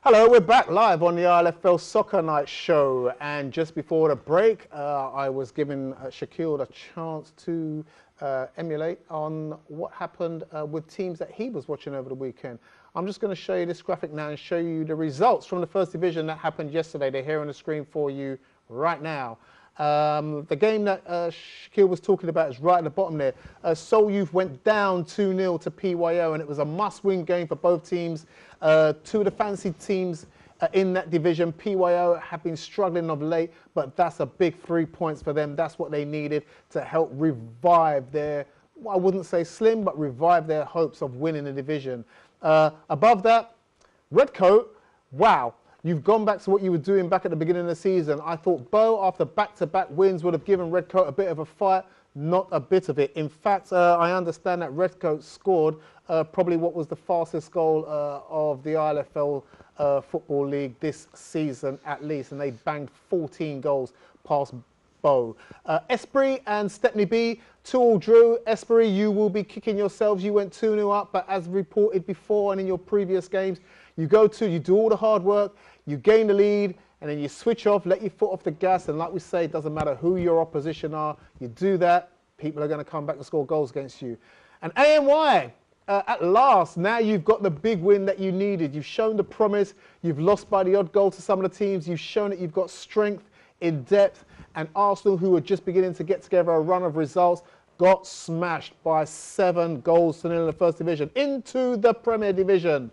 Hello, we're back live on the ILFL Soccer Night show, and just before the break I was giving Shaquille a chance to emulate on what happened with teams that he was watching over the weekend. I'm just going to show you this graphic now and show you the results from the first division that happened yesterday. They're here on the screen for you right now. The game that Shaquille was talking about is right at the bottom there. Seoul Youth went down 2-0 to PYO, and it was a must-win game for both teams. Two of the fancy teams in that division, PYO, have been struggling of late, but that's a big 3 points for them. That's what they needed to help revive their, well, I wouldn't say slim, but revive their hopes of winning the division. Above that, Redcoat, wow. You've gone back to what you were doing back at the beginning of the season. I thought Bow, after back-to-back wins, would have given Redcoat a bit of a fight. Not a bit of it. In fact, I understand that Redcoat scored probably what was the fastest goal of the ILFL Football League this season, at least. And they banged 14 goals past Bow. Esprit and Stepney B, 2-2 drew. Esprit, you will be kicking yourselves. You went 2-0 up, but as reported before and in your previous games, you do all the hard work, you gain the lead, and then you switch off, let your foot off the gas, and like we say, it doesn't matter who your opposition are, you do that, people are going to come back and score goals against you. And ANY, at last, now you've got the big win that you needed. You've shown the promise, you've lost by the odd goal to some of the teams, you've shown that you've got strength in depth, and Arsenal, who were just beginning to get together a run of results, got smashed by 7 goals to 0 in the first division into the Premier Division.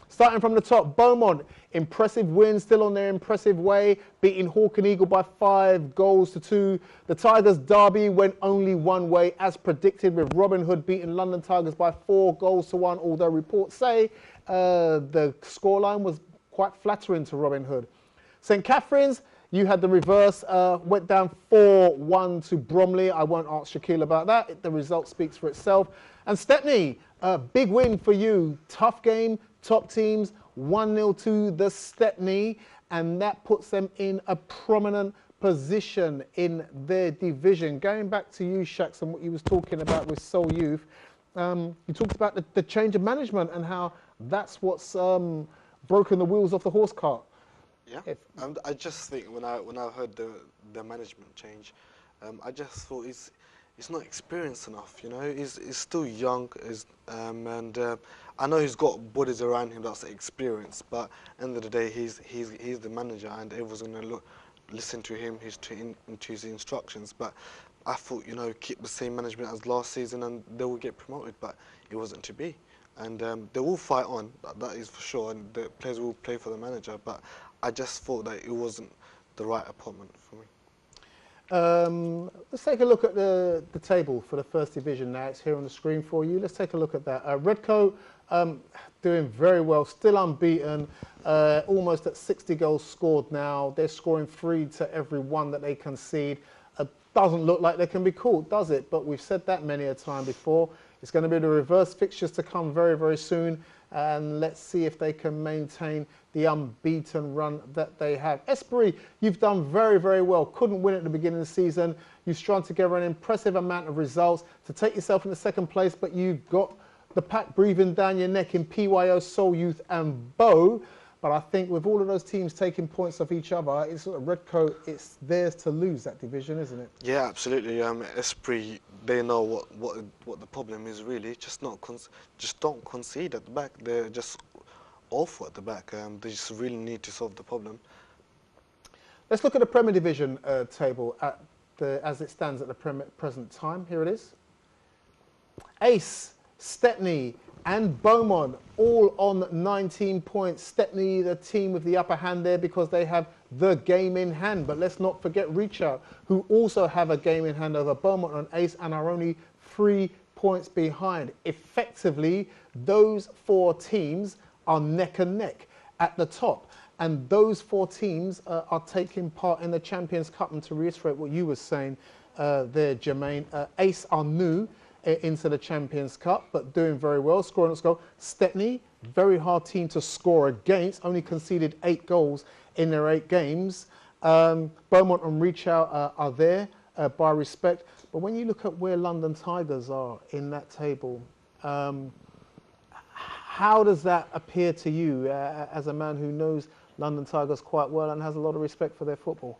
Starting from the top, Beaumont, impressive win, still on their impressive way, beating Hawk and Eagle by 5 goals to 2. The Tigers derby went only one way, as predicted, with Robin Hood beating London Tigers by 4 goals to 1, although reports say the scoreline was quite flattering to Robin Hood. St Catherine's, you had the reverse, went down 4-1 to Bromley. I won't ask Shaquille about that. The result speaks for itself. And Stepney, big win for you. Tough game, top teams, 1-0 to the Stepney, and that puts them in a prominent position in their division. Going back to you, Shax, and what you was talking about with Seoul Youth, you talked about the change of management and how that's what's broken the wheels off the horse cart. Yeah, I just think when I heard the management change, I just thought he's not experienced enough. You know, he's still young, and I know he's got bodies around him that's experienced. But at the end of the day, he's the manager, and everyone's gonna listen to him, to his instructions. But I thought, you know, keep the same management as last season, and they will get promoted. But it wasn't to be, and they will fight on. That is for sure, and the players will play for the manager. But I just thought that it wasn't the right appointment for me. Let's take a look at the table for the first division now. It's here on the screen for you. Let's take a look at that. Redcoat doing very well, still unbeaten, almost at 60 goals scored now. They're scoring 3 to every 1 that they concede. Doesn't look like they can be caught, does it? But we've said that many a time before. It's going to be the reverse fixtures to come very, very soon. And let's see if they can maintain the unbeaten run that they have. Esprit, you've done very, very well. Couldn't win at the beginning of the season. You've strung together an impressive amount of results to take yourself into second place, but you've got the pack breathing down your neck in PYO, Seoul Youth and Bow. But I think with all of those teams taking points off each other, it's sort of Redcoat, it's theirs to lose that division, isn't it? Yeah, absolutely. Esprit, they know what the problem is really. Just don't concede at the back. They're just awful at the back. They just really need to solve the problem. Let's look at the Premier Division table as it stands at the present time. Here it is. Ace, Stepney and Beaumont all on 19 points. Stepney, the team with the upper hand there because they have the game in hand. But let's not forget Reach Out, who also have a game in hand over Beaumont and Ace and are only 3 points behind. Effectively, those 4 teams are neck and neck at the top. And those 4 teams are taking part in the Champions Cup. And to reiterate what you were saying there, Jermaine, Ace are new into the Champions Cup, but doing very well, scoring its goal. Stepney, very hard team to score against, only conceded 8 goals in their 8 games. Beaumont and Reach Out are there by respect, but when you look at where London Tigers are in that table, How does that appear to you as a man who knows London Tigers quite well and has a lot of respect for their football?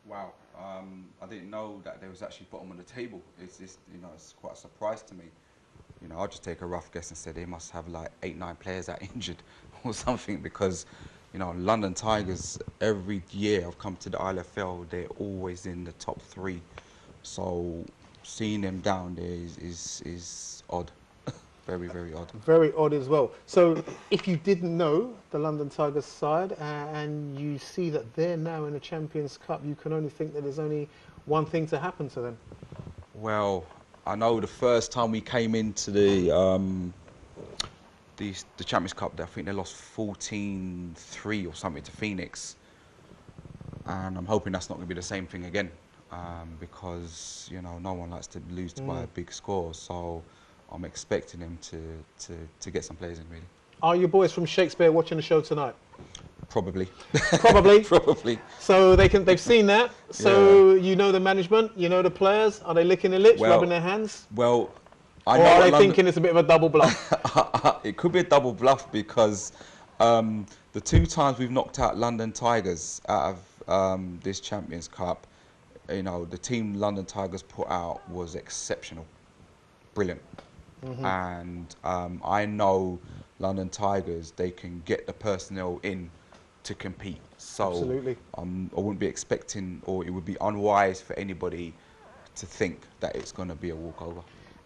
Wow, I didn't know that they was actually bottom of the table. It's just, you know, it's quite a surprise to me. You know, I'll just take a rough guess and say they must have like 8, 9 players that are injured or something, because, you know, London Tigers, every year I've come to the ILFL, they're always in the top 3. So seeing them down there is odd. Very, very odd. Very odd as well. So if you didn't know the London Tigers side and you see that they're now in the Champions Cup, you can only think that there's only one thing to happen to them. Well, I know the first time we came into the Champions Cup, I think they lost 14-3 or something to Phoenix, and I'm hoping that's not going to be the same thing again, because, you know, no one likes to lose by a big score. So I'm expecting them to get some players in, really. Are your boys from Shakespeare watching the show tonight? Probably. Probably. Probably. So they've seen that. So yeah. You know the management, you know the players. Are they licking their lips, rubbing their hands? Well, I know. Or are they thinking it's a bit of a double bluff? It could be a double bluff, because the 2 times we've knocked out London Tigers out of this Champions Cup, you know, the team London Tigers put out was exceptional, brilliant. And I know London Tigers, they can get the personnel in to compete. So absolutely. I wouldn't be expecting, or it would be unwise for anybody to think that it's going to be a walkover.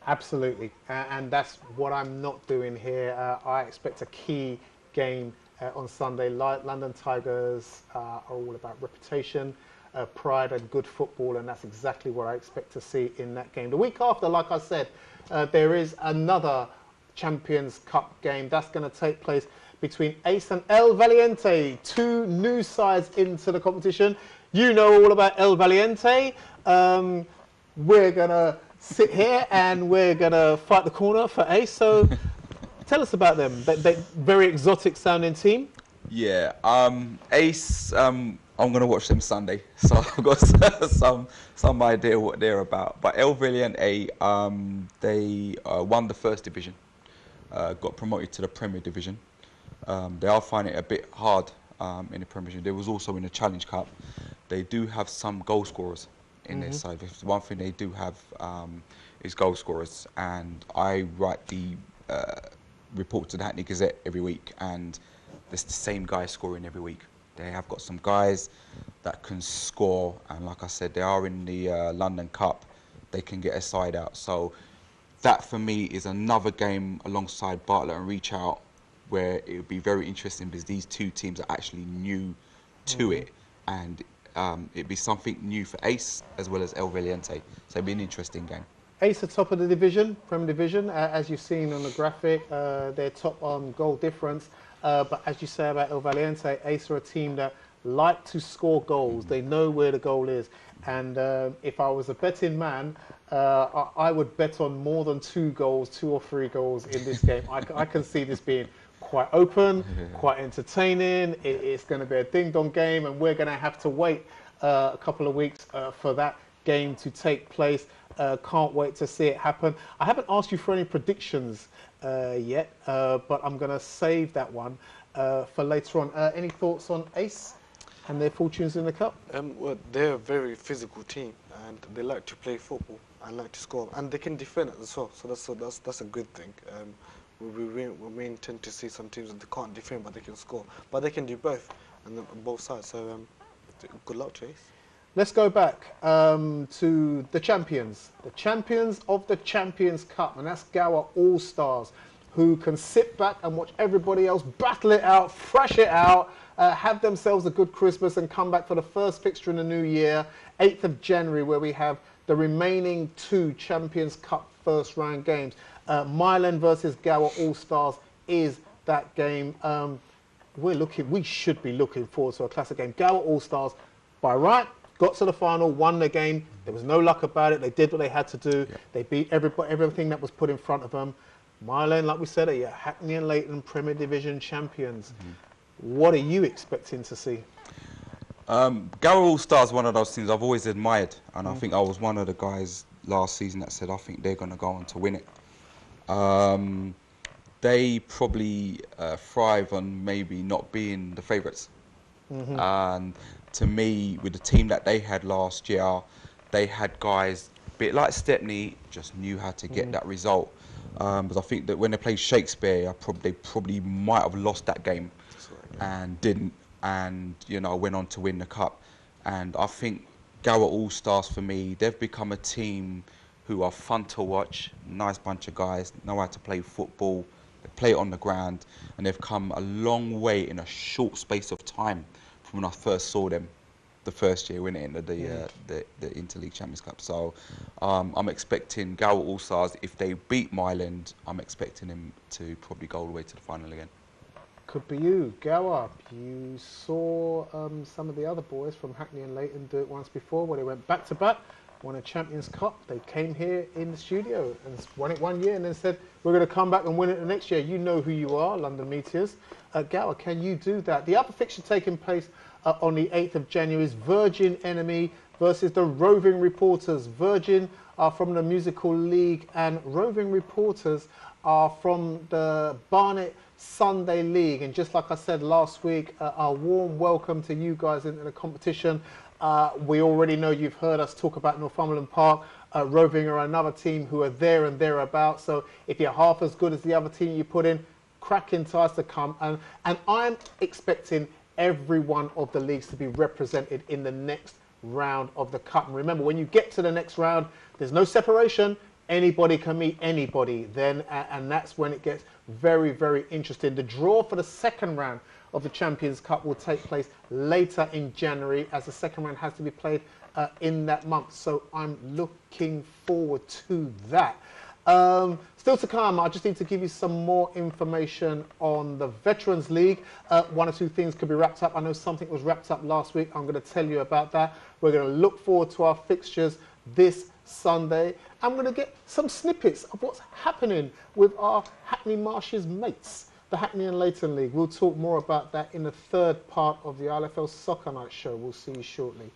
Absolutely, and that's what I'm not doing here. I expect a key game on Sunday. London Tigers are all about reputation, pride and good football, and that's exactly what I expect to see in that game. The week after, like I said, there is another Champions Cup game that's going to take place between Ace and El Valiente, 2 new sides into the competition. You know all about El Valiente. We're going to sit here and we're going to fight the corner for Ace. So tell us about them. They're very exotic sounding team. Yeah, Ace, I'm going to watch them Sunday, so I've got some idea what they're about. But El Valiente, they won the 1st division, got promoted to the Premier Division. They are finding it a bit hard in the Premier Division. They was also in the Challenge Cup. They do have some goal scorers in their side. One thing they do have is goal scorers, and I write the report to the Hackney Gazette every week, and it's the same guy scoring every week. They have got some guys that can score, and like I said, they are in the London Cup. They can get a side out. So that for me is another game alongside Bartlett and Reach Out, where it would be very interesting, because these 2 teams are actually new to it, and it'd be something new for Ace as well as El Valiente. So it'd be an interesting game. Ace are top of the division, Premier Division, as you've seen on the graphic. They're top on goal difference. But as you say about El Valiente, Ace are a team that like to score goals. They know where the goal is. And if I was a betting man, I would bet on more than 2 goals, 2 or 3 goals in this game. I can see this being quite open, quite entertaining. It's going to be a ding-dong game, and we're going to have to wait a couple of weeks for that game to take place. Can't wait to see it happen. I haven't asked you for any predictions yet, but I'm going to save that one for later on. Any thoughts on Ace and their fortunes in the Cup? Well, they're a very physical team, and they like to play football and like to score, and they can defend it as well. So that's a good thing. We intend to see some teams that they can't defend but they can score, but they can do both on both sides. So good luck to Ace. Let's go back to the champions of the Champions Cup, and that's Gower All-Stars, who can sit back and watch everybody else battle it out, thrash it out, have themselves a good Christmas and come back for the first fixture in the new year, 8th of January, where we have the remaining 2 Champions Cup first round games. Milan versus Gower All-Stars is that game. We should be looking forward to a classic game. Gower All-Stars, by right, got to the final, won the game. There was no luck about it. They did what they had to do. Yeah. They beat everything that was put in front of them. Milan, like we said, are your Hackney and Leighton Premier Division champions. What are you expecting to see? Gower All-Stars, one of those things I've always admired, and I think I was one of the guys last season that said I think they're going to go on to win it. they probably thrive on maybe not being the favourites. And to me, with the team that they had last year, they had guys, a bit like Stepney, just knew how to get that result. But I think that when they played Shakespeare, they probably might have lost that game and didn't, and went on to win the cup. And I think Gower All Stars, for me, they've become a team who are fun to watch, nice bunch of guys, know how to play football, they play it on the ground, and they've come a long way in a short space of time from when I first saw them the first year when it entered the Interleague Champions Cup. So I'm expecting Gower All Stars, if they beat Myland, I'm expecting them to probably go all the way to the final again. Could be you, Gower. You saw some of the other boys from Hackney and Leighton do it once before, where they went back to back, won a Champions Cup. They came here in the studio and won it one year, and then said, "We're going to come back and win it the next year." You know who you are, London Meteors. Gower, can you do that? The other fixture taking place on the 8th of January is Virgin Enemy versus the Roving Reporters. Virgin are from the Musical League, and Roving Reporters are from the Barnet Sunday League. And just like I said last week, a warm welcome to you guys into the competition. We already know, you've heard us talk about Northumberland Park. Roving are another team who are there and thereabouts. So if you're half as good as the other team you put in, cracking ties to come. And I'm expecting every one of the leagues to be represented in the next round of the cup. And remember, when you get to the next round, there's no separation. Anybody can meet anybody then, and that's when it gets very, very interesting. The draw for the second round of the Champions Cup will take place later in January, as the second round has to be played in that month. So I'm looking forward to that. Still to come, I just need to give you some more information on the Veterans League. One or two things could be wrapped up. I know something was wrapped up last week. I'm going to tell you about that. We're going to look forward to our fixtures this Sunday. I'm going to get some snippets of what's happening with our Hackney Marshes mates, the Hackney and Leighton League. We'll talk more about that in the third part of the ILFL Soccer Night show. We'll see you shortly.